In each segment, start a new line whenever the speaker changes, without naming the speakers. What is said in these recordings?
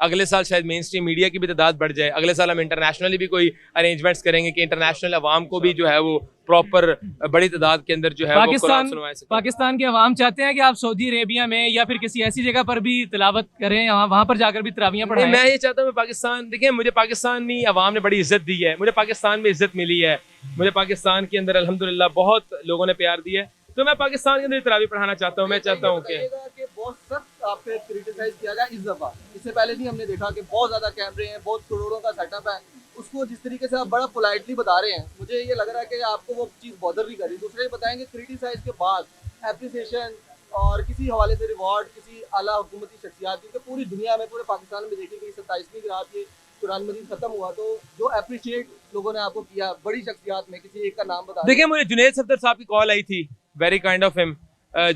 اگلے سال شاید مین اسٹریم میڈیا کی بھی تعداد بڑھ جائے, اگلے سال ہم انٹرنیشنلی بھی کوئی ارینجمنٹس کریں گے کہ انٹرنیشنل عوام کو بھی جو ہے وہ پراپر بڑی تعداد کے اندر جو ہے وہ قرآن سنوائے سکیں.
پاکستان کے عوام چاہتے ہیں کہ آپ سعودی عربیہ میں یا پھر کسی ایسی جگہ پر بھی تلاوت کریں, وہاں پر جا کر بھی تراویحیں پڑھائیں.
میں یہ چاہتا ہوں پاکستان, دیکھیں مجھے پاکستانی عوام نے بڑی عزت دی ہے, مجھے پاکستان میں عزت ملی ہے, مجھے پاکستان کے اندر الحمدللہ بہت لوگوں نے پیار دیا ہے, تو میں پاکستان کے اندر تراویح پڑھانا چاہتا ہوں. میں چاہتا ہوں کہ
بہت سخت آپ پہ کرٹیسائز کیا گیا اس دفعہ, اس سے پہلے بھی ہم نے دیکھا کہ بہت زیادہ کیمرے ہیں, بہت کروڑوں کا سیٹ اپ ہے, اس کو جس طریقے سے آپ بڑا پولائٹلی بتا رہے ہیں, مجھے یہ لگ رہا ہے کہ آپ کو وہ چیز بادر بھی کری. دوسرے بتائیں گے کرٹیسائز کے بعد اپریسیشن اور کسی حوالے سے ریوارڈ کسی اعلیٰ حکومتی شخصیات, کیونکہ پوری دنیا میں پورے پاکستان میں دیکھی گئی 27ویں کی رات یہ قرآن مجید ختم ہوا, تو جو اپریشیٹ لوگوں نے آپ کو کیا بڑی شخصیات میں, کسی ایک کا نام بتا.
دیکھیں مجھے جنید صفدر صاحب کی کال آئی تھی, ویری کائنڈ آف ہم.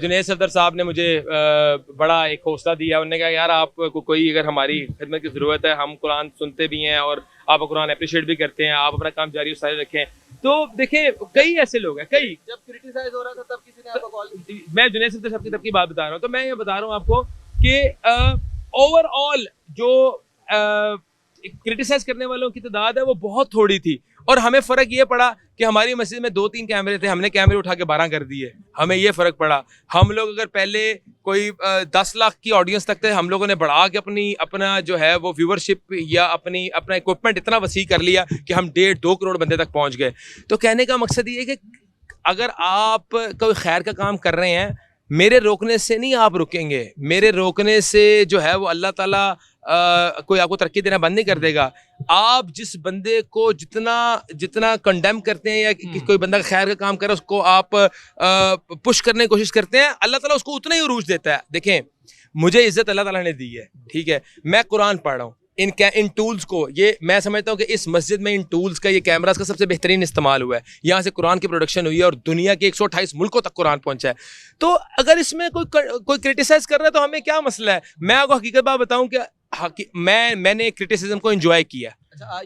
جنید صفدر صاحب نے مجھے بڑا ایک حوصلہ دیا, انہوں نے کہا یار آپ کو کوئی اگر ہماری خدمت کی ضرورت ہے, ہم قرآن سنتے بھی ہیں اور آپ قرآن اپریشیٹ بھی کرتے ہیں, آپ اپنا کام جاری و ساری رکھیں. تو دیکھیں کئی ایسے لوگ ہیں, کئی.
جب کرٹیسائز ہو رہا تھا تب کسی نے آپ کو کال کی؟
میں جنید صفدر صاحب کی طرف کی بات بتا رہا ہوں, تو میں یہ بتا رہا ہوں آپ کو کہ اوور آل جو کرٹیسائز کرنے والوں کی تعداد ہے وہ بہت تھوڑی تھی, اور ہمیں فرق یہ پڑا کہ ہماری مسجد میں 2-3 کیمرے تھے, ہم نے کیمرے اٹھا کے 12 کر دیے. ہمیں یہ فرق پڑا. ہم لوگ اگر پہلے کوئی 10 لاکھ کی آڈینس تک تھے, ہم لوگوں نے بڑھا کے اپنا جو ہے وہ ویورشپ یا اپنا اکوپمنٹ اتنا وسیع کر لیا کہ ہم 1.5-2 کروڑ بندے تک پہنچ گئے. تو کہنے کا مقصد یہ ہے کہ اگر آپ کوئی خیر کا کام کر رہے ہیں, میرے روکنے سے نہیں آپ رکیں گے, میرے روکنے سے جو ہے وہ اللہ تعالیٰ کوئی آپ کو ترقی دینا بند نہیں کر دے گا. آپ جس بندے کو جتنا کنڈیم کرتے ہیں یا کوئی بندہ خیر کا کام کرے اس کو آپ پش کرنے کی کوشش کرتے ہیں, اللہ تعالیٰ اس کو اتنا ہی عروج دیتا ہے. دیکھیں مجھے عزت اللہ تعالیٰ نے دی ہے, ٹھیک ہے, میں قرآن پڑھ رہا ہوں, ان ٹولز کو, یہ میں سمجھتا ہوں کہ اس مسجد میں ان ٹولز کا, یہ کیمراز کا سب سے بہترین استعمال ہوا ہے. یہاں سے قرآن کی پروڈکشن ہوئی ہے اور دنیا کے 128 ملکوں تک قرآن پہنچا ہے. تو اگر اس میں کوئی کرٹیسائز کر رہا ہے تو ہمیں کیا مسئلہ ہے؟ میں آپ کو حقیقت بات بتاؤں کہ میں نے کرٹیسزم کو انجوائے کیا.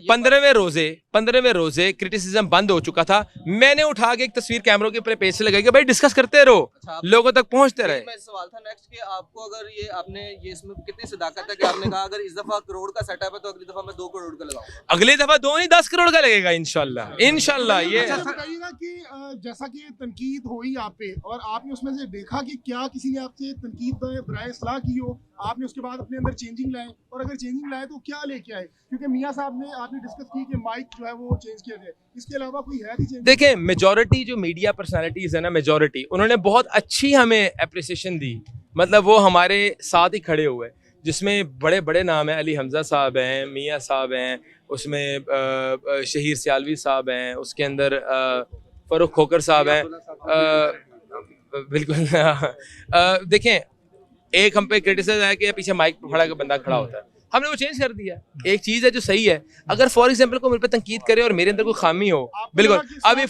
15ویں روزے کرٹیسزم بند ہو چکا تھا, میں نے اٹھا کے ایک تصویر کیمروں کے اوپر پیج سے لگائی کہ بھائی ڈسکس کرتے رہو, لوگوں تک پہنچتے رہے.
سوال تھا نیکسٹ کہ آپ کو اگر آپ نے اس میں کتنی صداقت ہے کہ آپ نے کہا اگر اس دفعہ کروڑ کا سیٹ اپ ہے تو اگلی دفعہ میں 2 کروڑ کا لگاؤں گا.
اگلی دفعہ 2 نہیں 10 کروڑ کا لگے گا انشاءاللہ. یہ
بتائیے گا کہ جیسا کہ تنقید ہوئی آپ پہ اور آپ نے اس میں سے دیکھا کہ کیا کسی نے آپ سے تنقید برائے اصلاح کی ہو, آپ نے اس کے بعد اپنے اندر چینجنگ لائے, اور اگر چینجنگ لائے تو کیا لے کے آئے؟ کیونکہ میاں صاحب نے آپ نے ڈسکس کی کہ مائک جو ہے وہ چینج کیا جائے, اس کے علاوہ کوئی ہے چینج؟
دیکھیں میجورٹی جو میڈیا پرسنالٹیز ہے نا, میجورٹی انہوں نے بہت اچھی ہمیں اپریسیشن دی, مطلب وہ ہمارے ساتھ ہی کھڑے ہوئے, جس میں بڑے بڑے نام ہیں, علی حمزہ صاحب ہیں, میاں صاحب ہیں, اس میں شہیر سیالوی صاحب ہیں, اس کے اندر فاروق کھوکر صاحب ہیں. بالکل. دیکھیں ایک ہم پہ کرٹیسائز ہے کہ پیچھے مائک پہ کھڑا کے بندہ کھڑا ہوتا ہے, ہم نے وہ چینج کر دیا. ایک چیز ہے جو صحیح ہے, اگر فار ایگزامپل کو میرے پہ تنقید کرے اور میرے اندر کوئی خامی ہو, بالکل ابھی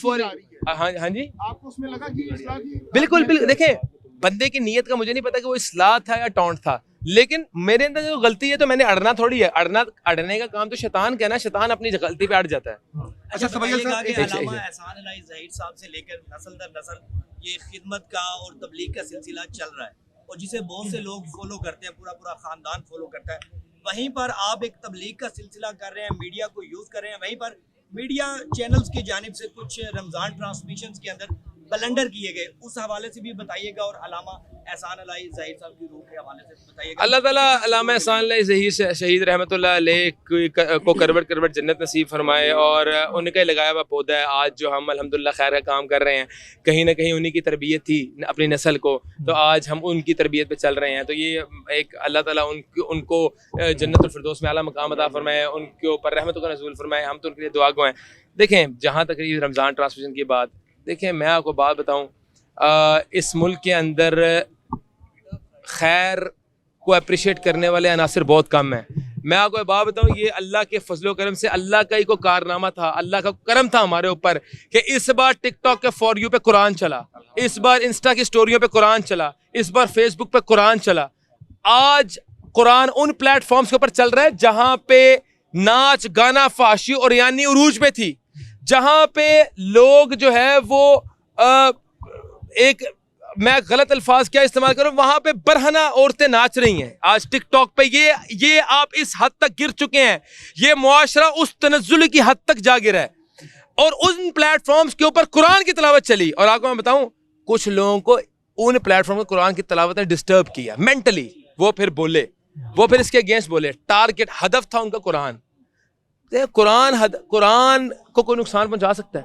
ہاں جی
آپ کو اس میں لگا کہ اصلاح کی؟
بالکل. دیکھیں بندے کی نیت کا مجھے نہیں پتا کہ وہ اصلاح تھا یا ٹونٹ تھا, لیکن میرے اندر جو غلطی ہے تو میں نے اڑنا تھوڑی ہے. اڑنے کا کام تو شیطان کا ہے نا, شیطان اپنی غلطی پہ اڑ جاتا ہے.
اچھا سبیل صاحب, علامہ احسان علی ظہیر صاحب سے لے کر نسل در نسل یہ خدمت کا اور تبلیغ کا سلسلہ چل رہا ہے, اور جسے بہت سے لوگ فالو کرتے ہیں, پورا خاندان فالو کرتا ہے. وہیں پر آپ ایک تبلیغ کا سلسلہ کر رہے ہیں, میڈیا کو یوز کر رہے ہیں, وہیں پر میڈیا چینلز کی جانب سے کچھ رمضان ٹرانسمیشنز کے اندر بلنڈر کیے گئے, اس حوالے سے بھی بتائیے گا, اور علامہ احسان علی ظہیر صاحب کی روح کے حوالے سے بتائیے گا.
اللہ تعالیٰ علامہ احسان علی ظہیر شہید رحمۃ اللہ علیہ کو کروٹ جنت نصیب فرمائے, اور ان کا لگایا ہوا پودا ہے. آج جو ہم الحمدللہ خیر کا کام کر رہے ہیں, کہیں نہ کہیں انہی کی تربیت تھی اپنی نسل کو, تو آج ہم ان کی تربیت پہ چل رہے ہیں. تو یہ ایک اللہ تعالیٰ ان کو جنت الفردوس میں اعلیٰ مقام عطا فرمائے, ان کے اوپر رحمتوں کا نزول فرمائے. ہم تو ان کے لیے دعا گو ہیں. دیکھیں جہاں تک یہ رمضان ٹرانسمیشن کی بات, دیکھیں میں آپ کو بات بتاؤں, اس ملک کے اندر خیر کو اپریشیٹ کرنے والے عناصر بہت کم ہیں. میں آپ کو بات بتاؤں, یہ اللہ کے فضل و کرم سے, اللہ کا ہی کو کارنامہ تھا, اللہ کا کرم تھا ہمارے اوپر کہ اس بار ٹک ٹاک کے فور یو پہ قرآن چلا, اس بار انسٹا کی سٹوریوں پہ قرآن چلا, اس بار فیس بک پہ قرآن چلا. آج قرآن ان پلیٹ فارمز کے اوپر چل رہا ہے جہاں پہ ناچ گانا فحاشی اور یعنی عروج پہ تھی, جہاں پہ لوگ جو ہے وہ ایک میں غلط الفاظ کیا استعمال کروں, وہاں پہ برہنہ عورتیں ناچ رہی ہیں آج ٹک ٹاک پہ. یہ آپ اس حد تک گر چکے ہیں, یہ معاشرہ اس تنزل کی حد تک جا گرا ہے, اور ان پلیٹ فارمز کے اوپر قرآن کی تلاوت چلی. اور آپ کو میں بتاؤں, کچھ لوگوں کو ان پلیٹ فارم کو قرآن کی تلاوت نے ڈسٹرب کیا مینٹلی, وہ پھر بولے, وہ پھر اس کے اگینسٹ بولے. ٹارگٹ ہدف تھا ان کا قرآن. قرآن کو کوئی نقصان پہنچا سکتا ہے,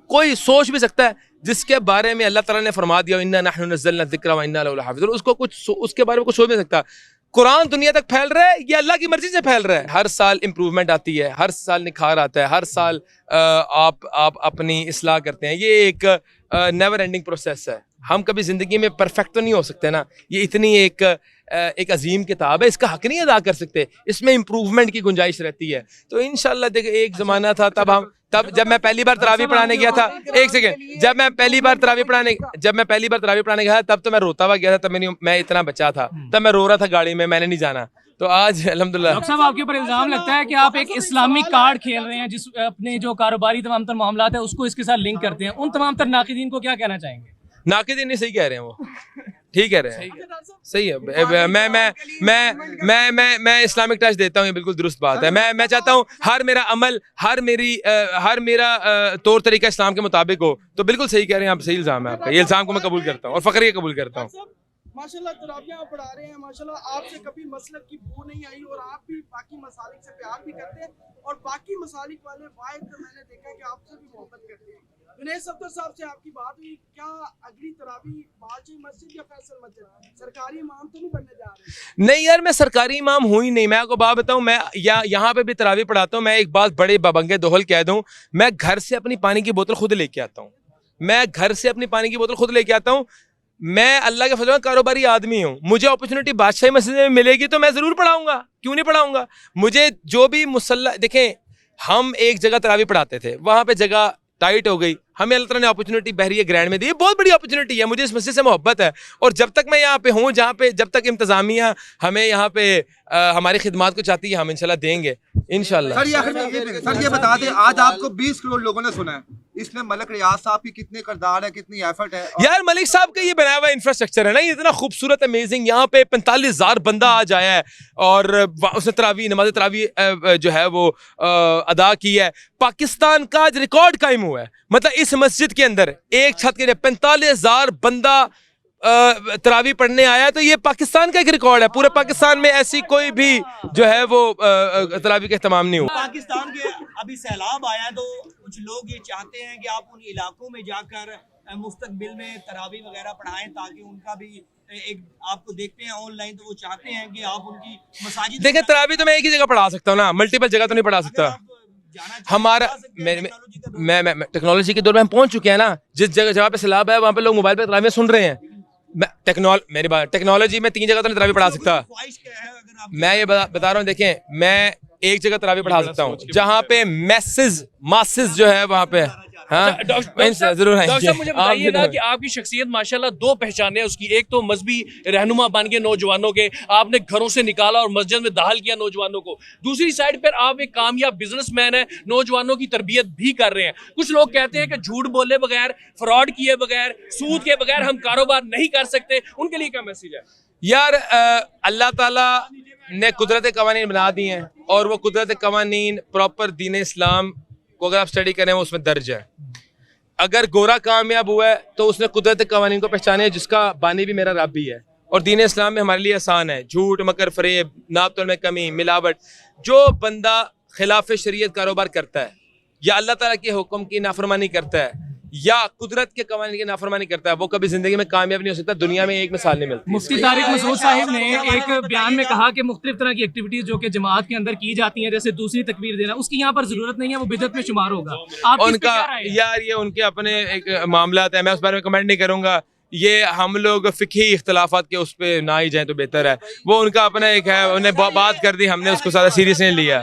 کوئی سوچ بھی سکتا ہے جس کے بارے میں اللہ تعالیٰ نے فرما دیا اِنَّا نَحْنُ نَزَّلْنَا الذِّكْرَ وَإِنَّا لَهُ لَحَافِظُونَ, اس کو کچھ اس کے بارے میں کچھ سوچ نہیں سکتا. قرآن دنیا تک پھیل رہا ہے, یہ اللہ کی مرضی سے پھیل رہا ہے. ہر سال امپروومنٹ آتی ہے, ہر سال نکھار آتا ہے, ہر سال آپ اپنی اصلاح کرتے ہیں. یہ ایک نیور اینڈنگ پروسیس ہے. ہم کبھی زندگی میں پرفیکٹ تو نہیں ہو سکتے نا. یہ اتنی ایک عظیم کتاب ہے, اس کا حق نہیں ادا کر سکتے, اس میں امپروومنٹ کی گنجائش رہتی ہے. تو انشاءاللہ دیکھیں, ایک زمانہ تھا تب جب میں پہلی بار تراویح پڑھانے گیا تھا, ایک سیکنڈ, جب میں پہلی بار تراویح پڑھانے گیا تھا تب تو میں روتا ہوا گیا تھا, تب میں اتنا بچہ تھا, تب میں رو رہا تھا گاڑی میں, میں نے نہیں جانا. تو آج الحمدللہ.
ڈاکٹر صاحب آپ کے اوپر الزام لگتا ہے کہ آپ ایک اسلامی کارڈ کھیل رہے ہیں, جس اپنے جو کاروباری تمام تر معاملات ہیں اس کو اس کے ساتھ لنک کرتے ہیں. ان تمام تر ناقدین کو کیا کہنا چاہیں گے؟
ناقدین نہیں, صحیح کہہ رہے ہیں, وہ ٹھیک کہہ رہے ہیں, صحیح ہے. میں اسلامک ٹچ دیتا ہوں, یہ بالکل درست بات ہے. میں چاہتا ہوں ہر میرا عمل, ہر میرا طور طریقہ اسلام کے مطابق ہو. تو بالکل صحیح کہہ رہے ہیں آپ, صحیح الزام ہے آپ کا, یہ الزام کو میں قبول کرتا ہوں اور فخر قبول کرتا ہوں.
ماشاءاللہ تراویحاں پڑھا رہے ہیں, ماشاءاللہ آپ سے کبھی مسلک کی بو نہیں آئی, اور آپ بھی باقی مسالک سے پیار بھی کرتے ہیں, اور باقی مسالک والے واحد میں نے دیکھا کہ آپ سے بھی محبت کرتے ہیں. جنید صفدر صاحب سے آپ کی بات ہوئی, کیا اگلی تراویح باجی مسجد یا فیصل مسجد, سرکاری امام تو نہیں بننے جا رہے؟
نہیں یار, میں سرکاری امام ہوں ہی نہیں. میں آپ کو بات بتاؤں, میں یہاں پہ بھی تراویح پڑھاتا ہوں. میں ایک بات بڑے ببنگے دوہل کہہ دوں, میں گھر سے اپنی پانی کی بوتل خود لے کے آتا ہوں. میں اللہ کے فضل میں کاروباری آدمی ہوں. مجھے اپرچونٹی بادشاہی مسجد میں ملے گی تو میں ضرور پڑھاؤں گا, کیوں نہیں پڑھاؤں گا. مجھے جو بھی مسلح, دیکھیں ہم ایک جگہ تراویح پڑھاتے تھے, وہاں پہ جگہ ٹائٹ ہو گئی, ہمیں اللہ تعالیٰ نے اپرچونٹی بحریہ گرینڈ میں دی. بہت بڑی اپرچونٹی ہے, مجھے اس مسجد سے محبت ہے. اور جب تک میں یہاں پہ ہوں, جب تک انتظامیہ ہمیں یہاں پہ ہماری خدمات کو چاہتی ہے, ہم انشاءاللہ دیں گے انشاءاللہ.
سر یہ بتا دیں, آج آپ کو 20 کروڑ لوگوں نے سنا ہے, اس میں ملک ریاض صاحب کی کتنے کردار ہے, کتنی ایفرٹ ہے؟
یار ملک صاحب کا یہ بنایا ہوا انفراسٹرکچر ہے نا, یہ اتنا خوبصورت امیزنگ. یہاں پہ 45,000 بندہ آج آیا ہے, اور اس نے نماز تراویح جو ہے وہ ادا کی ہے. پاکستان کا آج ریکارڈ قائم ہوا ہے, مطلب اس مسجد کے اندر ایک چھت کے 45,000 بندہ تراویح پڑھنے آیا, تو یہ پاکستان کا ایک ریکارڈ ہے. پورے پاکستان میں ایسی کوئی بھی جو ہے وہ تراویح کا اہتمام نہیں ہوا.
پاکستان کے ابھی سیلاب آیا ہے, تو کچھ لوگ یہ چاہتے ہیں کہ آپ ان علاقوں میں جا کر مستقبل میں تراویح وغیرہ پڑھائیں, تاکہ ان کا بھی ایک, آپ کو دیکھتے ہیں آن لائن, تو وہ چاہتے ہیں کہ آپ ان کی مساجد.
دیکھیں تراویح تو میں ایک ہی جگہ پڑھا سکتا ہوں نا, ملٹیپل جگہ تو نہیں پڑھا سکتا. ہمارا میں ٹیکنالوجی کے دور میں ہم پہنچ چکے ہیں نا. جس جگہ پہ سیلاب ہے وہاں پہ لوگ موبائل پہ تراویح سن رہے ہیں. میری بات ٹیکنالوجی میں 3 جگہ تو نہیں تراویح پڑھا سکتا. میں یہ بتا رہا ہوں, دیکھیں میں ایک جگہ تراویح پڑھا سکتا ہوں جہاں پہ ماسز جو ہے وہاں پہ. ہاں ضرور.
ڈاکٹر صاحب مجھے بتائیے گا کہ آپ کی شخصیت ماشاءاللہ 2 پہچانیں اس کی. ایک تو مذہبی رہنما بن گئے نوجوانوں کے, آپ نے گھروں سے نکالا اور مسجد میں داخل کیا نوجوانوں کو. دوسری سائڈ پر آپ ایک کامیاب بزنس مین ہیں, نوجوانوں کی تربیت بھی کر رہے ہیں. کچھ لوگ کہتے ہیں کہ جھوٹ بولے بغیر, فراڈ کیے بغیر, سود کے بغیر ہم کاروبار نہیں کر سکتے. ان کے لیے کیا میسج ہے؟
یار اللہ تعالیٰ نے قدرت قوانین بنا دی ہیں, اور وہ قدرت قوانین پراپر دین اسلام کو اگر آپ اسٹڈی کریں وہ اس میں درج ہے. اگر گورا کامیاب ہوا ہے تو اس نے قدرت قوانین کو پہچانے, جس کا بانی بھی میرا رب بھی ہے, اور دین اسلام میں ہمارے لیے آسان ہے. جھوٹ, مکر, فریب, ناپ تول میں کمی, ملاوٹ, جو بندہ خلاف شریعت کاروبار کرتا ہے, یا اللہ تعالیٰ کے حکم کی نافرمانی کرتا ہے, یا قدرت کے قوانین کی نافرمانی کرتا ہے, وہ کبھی زندگی میں کامیاب نہیں ہو سکتا. دنیا میں ایک مثال نہیں ملتی.
مفتی طارق مسعود صاحب نے ایک بیان میں کہا کہ مختلف طرح کی ایکٹیویٹیز جو کہ جماعت کے اندر کی جاتی ہیں, جیسے دوسری تکبیر دینا, اس کی یہاں پر ضرورت نہیں ہے, وہ بدعت میں شمار ہوگا. آپ
ان کا یار یہ ان کے اپنے ایک معاملات ہیں, میں اس بارے میں کمنٹ نہیں کروں گا. یہ ہم لوگ فقہی اختلافات کے اس پہ نہ ہی جائیں تو بہتر ہے. وہ ان کا اپنا ایک ہے, انہیں بات کر دی, ہم نے اس کو زیادہ سیریس نہیں لیا.